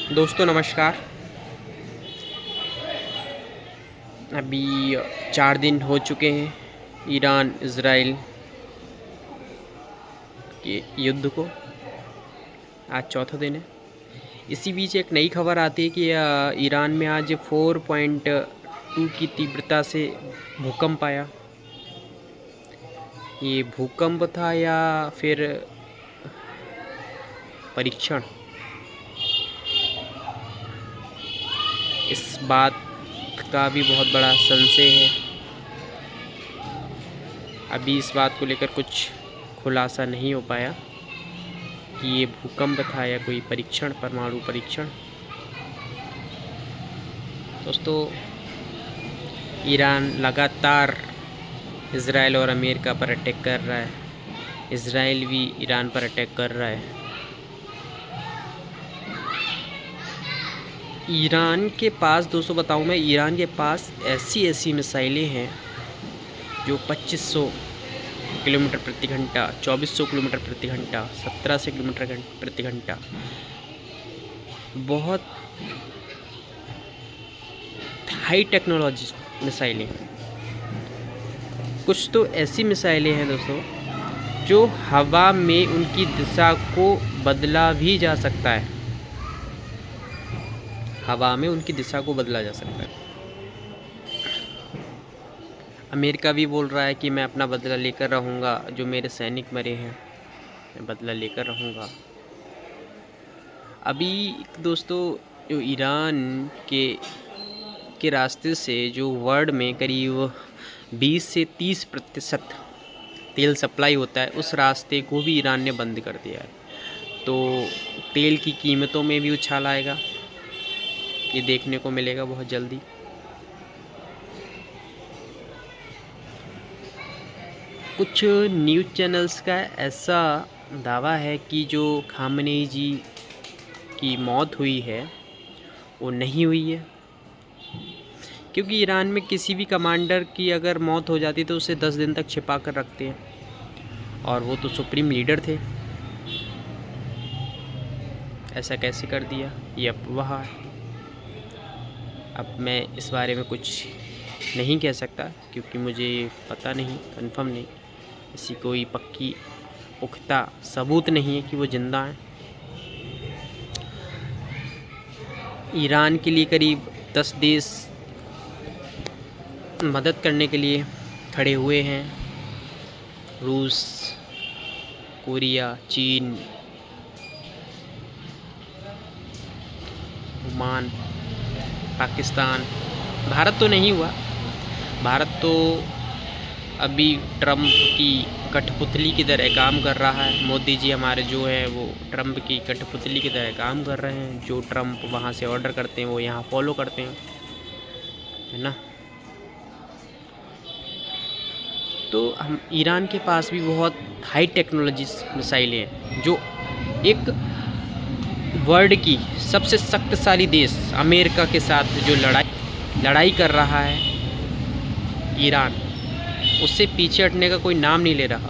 दोस्तों नमस्कार। अभी 4 दिन हो चुके हैं ईरान इज़राइल के युद्ध को। आज चौथा दिन है। इसी बीच एक नई खबर आती है कि ईरान में आज 4.2 की तीव्रता से भूकंप आया। ये भूकंप था या फिर परीक्षण, इस बात का भी बहुत बड़ा संशय है। अभी इस बात को लेकर कुछ खुलासा नहीं हो पाया कि ये भूकंप था या कोई परीक्षण, परमाणु परीक्षण। दोस्तों, ईरान लगातार इज़राइल और अमेरिका पर अटैक कर रहा है। इज़राइल भी ईरान पर अटैक कर रहा है। ईरान के पास, दोस्तों बताऊं मैं, ईरान के पास ऐसी मिसाइलें हैं जो 2500 किलोमीटर प्रति घंटा, 2400 किलोमीटर प्रति घंटा, 1700 किलोमीटर प्रति घंटा, बहुत हाई टेक्नोलॉजी मिसाइलें। कुछ तो ऐसी मिसाइलें हैं दोस्तों जो हवा में उनकी दिशा को बदला भी जा सकता है। हवा में उनकी दिशा को बदला जा सकता है। अमेरिका भी बोल रहा है कि मैं अपना बदला लेकर रहूँगा, जो मेरे सैनिक मरे हैं मैं बदला लेकर रहूँगा। अभी दोस्तों, जो ईरान के रास्ते से जो वर्ल्ड में करीब 20 से 30% तेल सप्लाई होता है, उस रास्ते को भी ईरान ने बंद कर दिया है। तो तेल की कीमतों में भी उछाल आएगा, ये देखने को मिलेगा बहुत जल्दी। कुछ न्यूज़ चैनल्स का ऐसा दावा है कि जो खामनेई जी की मौत हुई है वो नहीं हुई है, क्योंकि ईरान में किसी भी कमांडर की अगर मौत हो जाती तो उसे 10 दिन तक छिपा कर रखते हैं, और वो तो सुप्रीम लीडर थे। ऐसा कैसे कर दिया, ये अफवाह है। अब मैं इस बारे में कुछ नहीं कह सकता क्योंकि मुझे पता नहीं, कंफर्म नहीं, ऐसी कोई पक्की पुख्ता सबूत नहीं है कि वो जिंदा हैं। ईरान के लिए करीब 10 देश मदद करने के लिए खड़े हुए हैं। रूस, कोरिया, चीन, ओमान, पाकिस्तान। भारत तो नहीं हुआ। भारत तो अभी ट्रम्प की कठपुतली की तरह काम कर रहा है। मोदी जी हमारे जो है वो ट्रम्प की कठपुतली की तरह काम कर रहे हैं। जो ट्रम्प वहाँ से ऑर्डर करते हैं वो यहाँ फॉलो करते हैं, है ना। तो हम ईरान के पास भी बहुत हाई टेक्नोलॉजी मिसाइलें हैं, जो एक वर्ल्ड की सबसे शक्तिशाली देश अमेरिका के साथ जो लड़ाई कर रहा है ईरान, उससे पीछे हटने का कोई नाम नहीं ले रहा।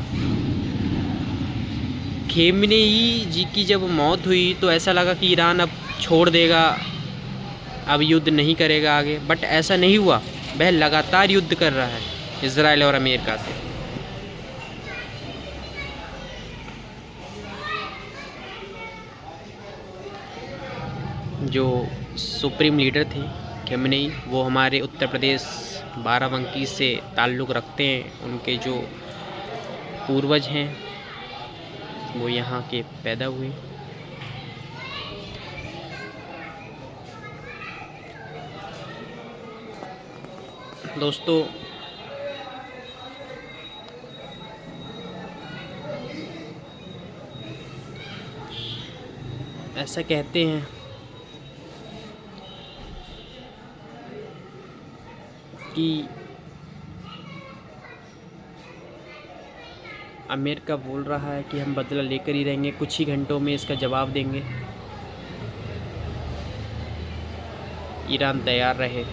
खेमनेई जी की जब मौत हुई तो ऐसा लगा कि ईरान अब छोड़ देगा, अब युद्ध नहीं करेगा आगे, बट ऐसा नहीं हुआ। वह लगातार युद्ध कर रहा है इज़राइल और अमेरिका से। जो सुप्रीम लीडर थे खेमनेई, वो हमारे उत्तर प्रदेश बाराबंकी से ताल्लुक़ रखते हैं। उनके जो पूर्वज हैं वो यहाँ के पैदा हुए। दोस्तों, ऐसा कहते हैं कि अमेरिका बोल रहा है कि हम बदला लेकर ही रहेंगे, कुछ ही घंटों में इसका जवाब देंगे। ईरान तैयार रहे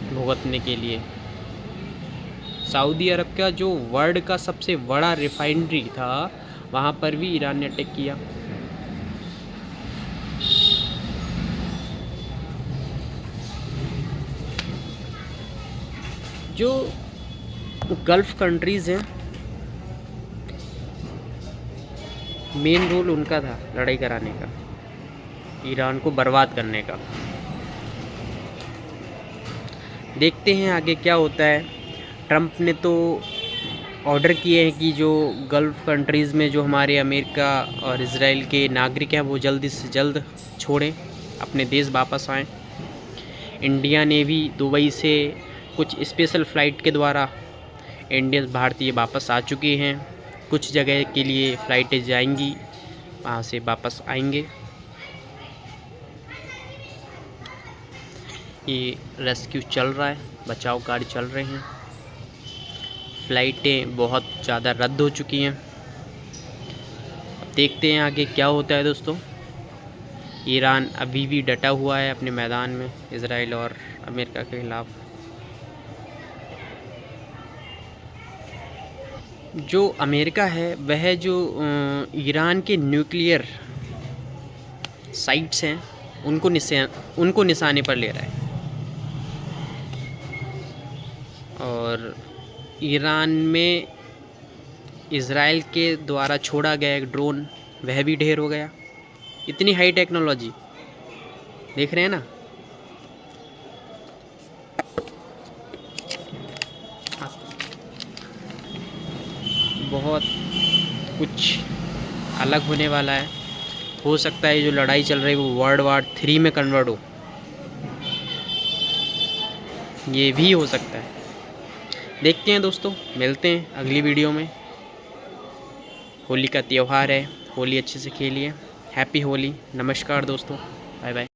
भुगतने के लिए। सऊदी अरब का जो वर्ल्ड का सबसे बड़ा रिफाइनरी था, वहाँ पर भी ईरान ने अटैक किया। जो गल्फ़ कंट्रीज़ हैं, मेन रोल उनका था लड़ाई कराने का, ईरान को बर्बाद करने का। देखते हैं आगे क्या होता है। ट्रंप ने तो ऑर्डर किए हैं कि जो गल्फ़ कंट्रीज़ में जो हमारे अमेरिका और इज़राइल के नागरिक हैं वो जल्दी से जल्द छोड़ें, अपने देश वापस आएँ। इंडिया ने भी दुबई से कुछ स्पेशल फ़्लाइट के द्वारा इंडियन भारतीय वापस आ चुके हैं। कुछ जगह के लिए फ़्लाइटें जाएंगी, वहाँ से वापस आएंगे। ये रेस्क्यू चल रहा है, बचाव कार्य चल रहे हैं। फ़्लाइटें बहुत ज़्यादा रद्द हो चुकी हैं। अब देखते हैं आगे क्या होता है दोस्तों। ईरान अभी भी डटा हुआ है अपने मैदान में इज़राइल और अमेरिका के खिलाफ। जो अमेरिका है वह जो ईरान के न्यूक्लियर साइट्स हैं उनको निशाने पर ले रहा है, और ईरान में इज़राइल के द्वारा छोड़ा गया एक ड्रोन वह भी ढेर हो गया। इतनी हाई टेक्नोलॉजी देख रहे हैं ना। बहुत कुछ अलग होने वाला है। हो सकता है जो लड़ाई चल रही है वो वर्ल्ड वार 3 में कन्वर्ट हो, ये भी हो सकता है। देखते हैं दोस्तों, मिलते हैं अगली वीडियो में। होली का त्यौहार है, होली अच्छे से खेलिए। हैप्पी होली। नमस्कार दोस्तों, बाय बाय।